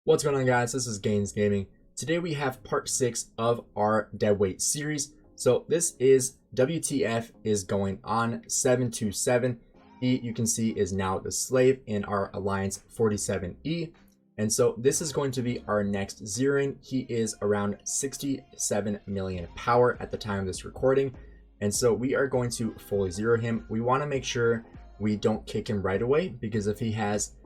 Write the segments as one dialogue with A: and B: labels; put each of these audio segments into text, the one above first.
A: What's going on, guys? This is Gainz Gaming. Today we have part 6 of our deadweight series. So this is WTF is going on 727. He, you can see, is now the slave in our Alliance 47E. And so this is going to be our next zeroing. He is around 67 million power at the time of this recording. And so we are going to fully zero him. We want to make sure we don't kick him right away, because if he has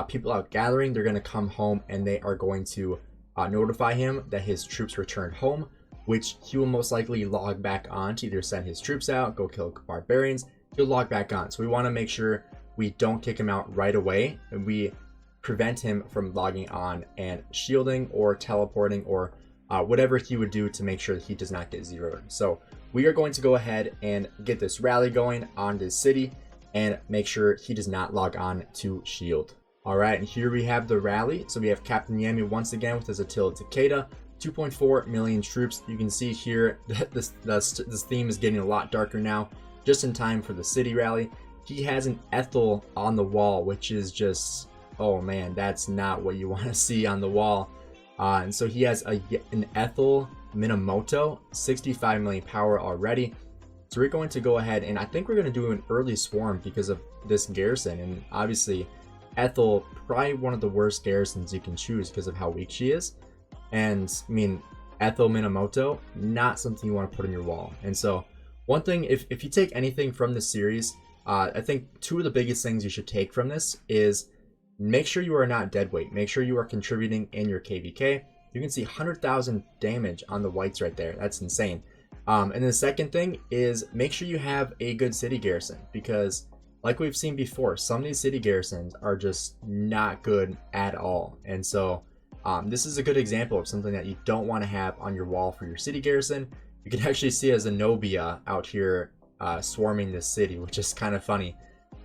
A: people out gathering, they're going to come home and they are going to notify him that his troops returned home, which he will most likely log back on to either send his troops out, go kill barbarians. He'll log back on. So we want to make sure we don't kick him out right away, and we prevent him from logging on and shielding or teleporting or whatever he would do to make sure that he does not get zeroed. So we are going to go ahead and get this rally going on this city and make sure he does not log on to shield. All right, and here we have the rally. So we have Captain Yami once again with his Attila Takeda, 2.4 million troops. You can see here that this theme is getting a lot darker now, just in time for the city rally. He has an Ethel on the wall, which is just, oh man, that's not what you want to see on the wall. And so he has an Ethel Minamoto, 65 million power already. So we're going to go ahead, and I think we're going to do an early swarm because of this garrison. And obviously Ethel, probably one of the worst garrisons you can choose because of how weak she is. And I mean, Ethel Minamoto, not something you want to put on your wall. And so one thing, if you take anything from this series, I think two of the biggest things you should take from this is make sure you are not deadweight. Make sure you are contributing in your KVK. You can see 100,000 damage on the whites right there. That's insane. And the second thing is make sure you have a good city garrison, because like we've seen before, some of these city garrisons are just not good at all. And so this is a good example of something that you don't want to have on your wall for your city garrison. You can actually see a Zenobia out here swarming this city, which is kind of funny.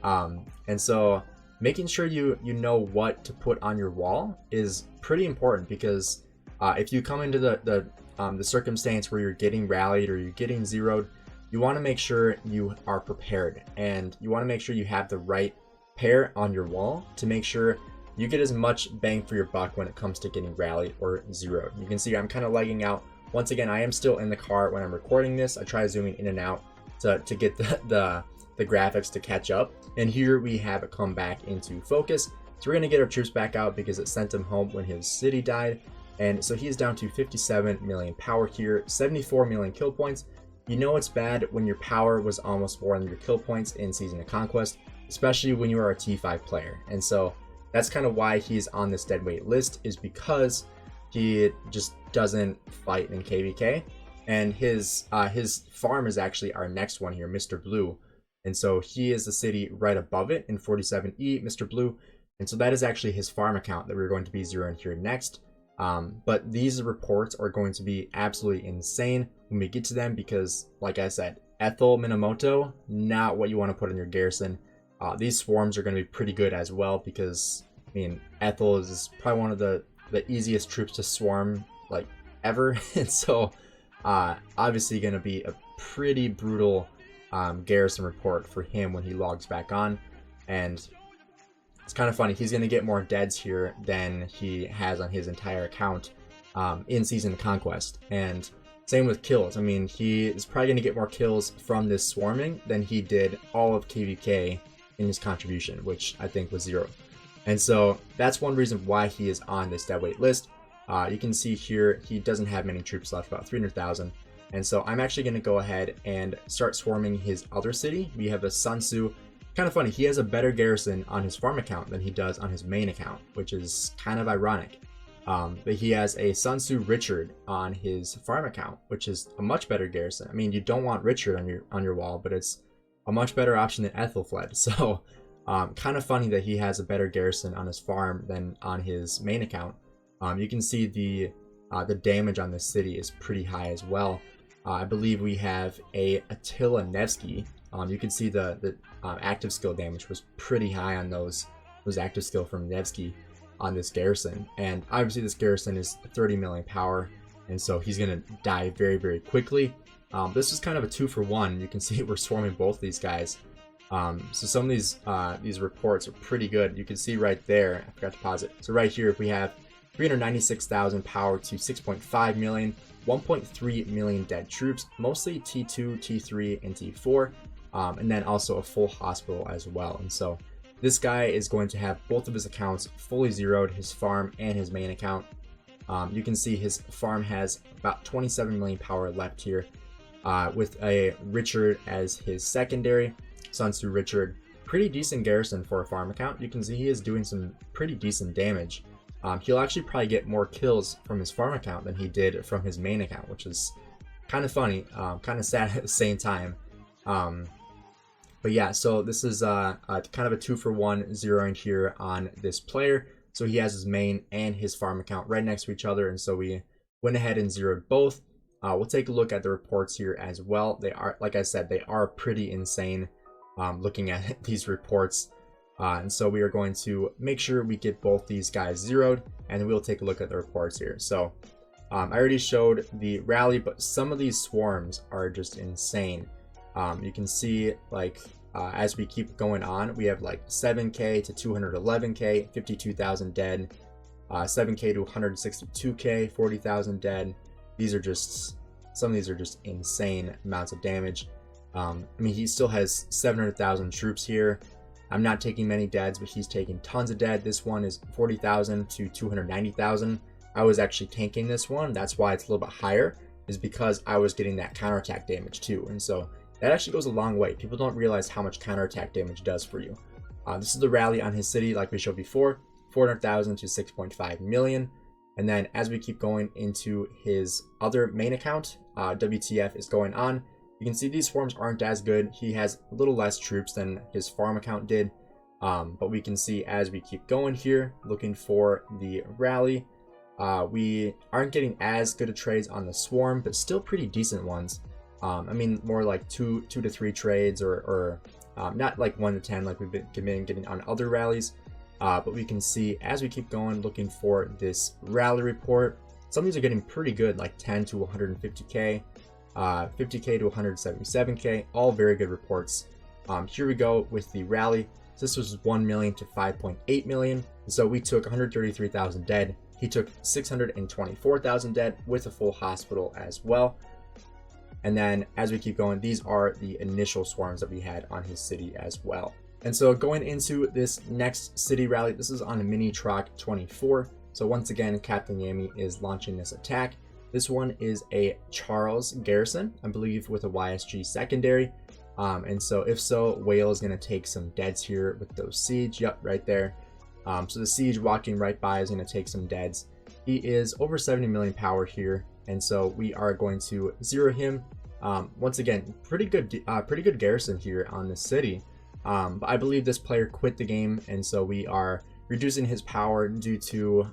A: And so making sure you know what to put on your wall is pretty important, because if you come into the circumstance where you're getting rallied or you're getting zeroed, you want to make sure you are prepared, and you want to make sure you have the right pair on your wall to make sure you get as much bang for your buck when it comes to getting rallied or zeroed. You can see I'm kind of lagging out. Once again, I am still in the car when I'm recording this. I try zooming in and out to get the graphics to catch up. And here we have it come back into focus. So we're going to get our troops back out because it sent him home when his city died. And so he is down to 57 million power here, 74 million kill points. You know it's bad when your power was almost more than your kill points in Season of Conquest, especially when you are a T5 player. And so that's kind of why he's on this deadweight list, is because he just doesn't fight in KVK. And his farm is actually our next one here, Mr. Blue. And so he is the city right above it in 47E, Mr. Blue. And so that is actually his farm account that we're going to be zeroing here next. But these reports are going to be absolutely insane when we get to them, because like I said, Ethel Minamoto, not what you want to put in your garrison. These swarms are going to be pretty good as well, because I mean, Ethel is probably one of the easiest troops to swarm like ever. And so obviously going to be a pretty brutal garrison report for him when he logs back on. And it's kind of funny, he's going to get more deads here than he has on his entire account in Season of Conquest. And same with kills. I mean, he is probably going to get more kills from this swarming than he did all of KVK in his contribution, which I think was 0. And so that's one reason why he is on this deadweight list. You can see here he doesn't have many troops left, about 300,000. And so I'm actually going to go ahead and start swarming his other city. We have a Sun Tzu. Kind of funny, he has a better garrison on his farm account than he does on his main account, which is kind of ironic. But he has a Sun Tzu Richard on his farm account, which is a much better garrison. I mean, you don't want Richard on your wall, but it's a much better option than Ethelfled. So kind of funny that he has a better garrison on his farm than on his main account. You can see the damage on this city is pretty high as well. I believe we have a Attila Nevsky. You can see the active skill damage was pretty high on those active skill from Nevsky on this garrison. And obviously this garrison is 30 million power, and so he's going to die very, very quickly. This is kind of a 2-for-1. You can see we're swarming both these guys. So some of these reports are pretty good. You can see right there, I forgot to pause it. So right here, if we have 396,000 power to 6.5 million, 1.3 million dead troops, mostly T2, T3, and T4, and then also a full hospital as well. And so this guy is going to have both of his accounts fully zeroed, his farm and his main account. You can see his farm has about 27 million power left here, with a Richard as his secondary. Sun Tzu Richard, pretty decent garrison for a farm account. You can see he is doing some pretty decent damage. He'll actually probably get more kills from his farm account than he did from his main account, which is kind of funny, kind of sad at the same time. But yeah, so this is kind of a 2-for-1 zeroing here on this player. So he has his main and his farm account right next to each other, and so we went ahead and zeroed both. We'll take a look at the reports here as well. They are, like I said, they are pretty insane looking at these reports. And so we are going to make sure we get both these guys zeroed, and we'll take a look at the reports here. So I already showed the rally, but some of these swarms are just insane. You can see, like, as we keep going on, we have like 7k to 211k, 52,000 dead, 7k to 162k, 40,000 dead. These are just, some of these are just insane amounts of damage. I mean, he still has 700,000 troops here. I'm not taking many deads, but he's taking tons of dead. This one is 40,000 to 290,000. I was actually tanking this one. That's why it's a little bit higher, is because I was getting that counterattack damage too. And so that actually goes a long way. People don't realize how much counterattack damage does for you. This is the rally on his city, like we showed before, 400,000 to 6.5 million. And then as we keep going into his other main account, WTF is going on. You can see these swarms aren't as good. He has a little less troops than his farm account did. But we can see as we keep going here, looking for the rally, we aren't getting as good of trades on the swarm, but still pretty decent ones. I mean, more like 2 to 3 trades, or not like 1 to 10 like we've been getting on other rallies. But we can see as we keep going, looking for this rally report, some of these are getting pretty good, like 10 to 150k, 50k to 177k, all very good reports. Here we go with the rally. So this was 1 million to 5.8 million. So we took 133,000 dead. He took 624,000 dead with a full hospital as well. And then as we keep going, these are the initial swarms that we had on his city as well. And so going into this next city rally, this is on a mini Troc 24. So once again, Captain Yami is launching this attack. This one is a Charles Garrison, I believe, with a YSG secondary. And so if so, Whale is going to take some deads here with those siege. Yep, right there. So the siege walking right by is going to take some deads. He is over 70 million power here, and so we are going to zero him. Once again, pretty good garrison here on the city. But I believe this player quit the game, and so we are reducing his power due to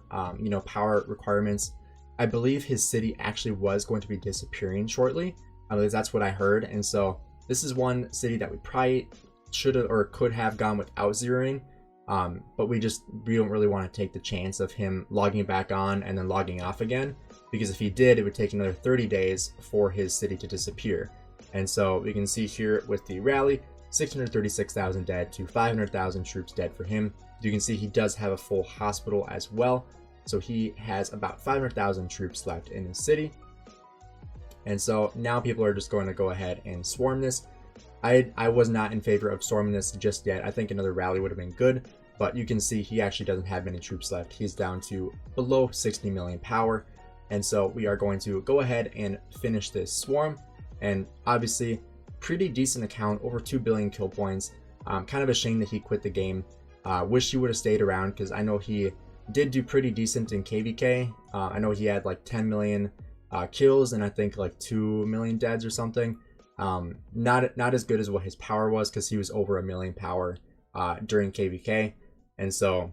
A: power requirements. I believe his city actually was going to be disappearing shortly. At least that's what I heard, and so this is one city that we probably should have or could have gone without zeroing. But we don't really want to take the chance of him logging back on and then logging off again, because if he did, it would take another 30 days for his city to disappear. And so we can see here with the rally, 636,000 dead to 500,000 troops dead for him. You can see he does have a full hospital as well. So he has about 500,000 troops left in his city. And so now people are just going to go ahead and swarm this. I was not in favor of storming this just yet. I think another rally would have been good, but you can see he actually doesn't have many troops left. He's down to below 60 million power. And so we are going to go ahead and finish this swarm. And obviously, pretty decent account, over 2 billion kill points. Kind of a shame that he quit the game. Wish he would have stayed around, because I know he did do pretty decent in KVK. I know he had like 10 million kills and I think like 2 million deads or something. Not as good as what his power was, because he was over 1 million power during KVK, and so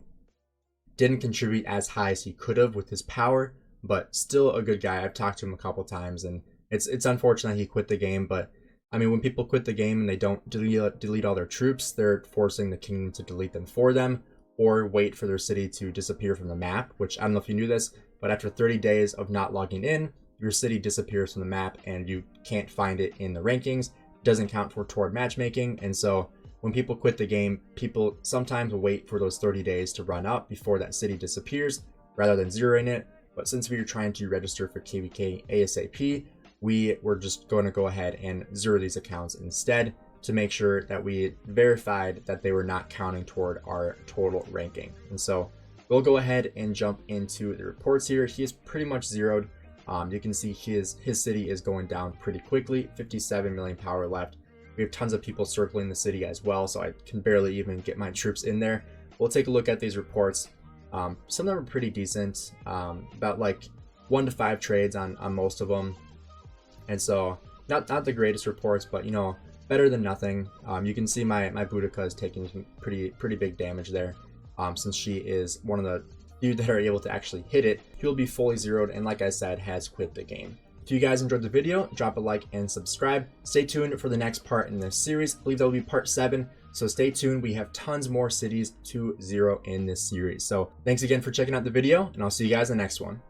A: didn't contribute as high as he could have with his power, but still a good guy. I've talked to him a couple times, and it's unfortunate he quit the game. But I mean, when people quit the game and they don't delete all their troops, they're forcing the kingdom to delete them for them, or wait for their city to disappear from the map, which I don't know if you knew this, but after 30 days of not logging in, your city disappears from the map and you can't find it in the rankings. It doesn't count toward matchmaking. And so when people quit the game, people sometimes wait for those 30 days to run up before that city disappears, rather than zeroing it. But since we were trying to register for KVK ASAP, we were just going to go ahead and zero these accounts instead to make sure that we verified that they were not counting toward our total ranking. And so we'll go ahead and jump into the reports here. He is pretty much zeroed. You can see his city is going down pretty quickly, 57 million power left. We have tons of people circling the city as well, so I can barely even get my troops in there. We'll take a look at these reports. Some of them are pretty decent, about like 1 to 5 trades on most of them. And so not the greatest reports, but you know, better than nothing. You can see my Boudica is taking some pretty big damage there, since she is one of the few that are able to actually hit it. He'll be fully zeroed, and like I said, has quit the game. If you guys enjoyed the video, drop a like and subscribe. Stay tuned for the next part in this series. I believe that will be part 7. So stay tuned. We have tons more cities to zero in this series. So thanks again for checking out the video, and I'll see you guys in the next one.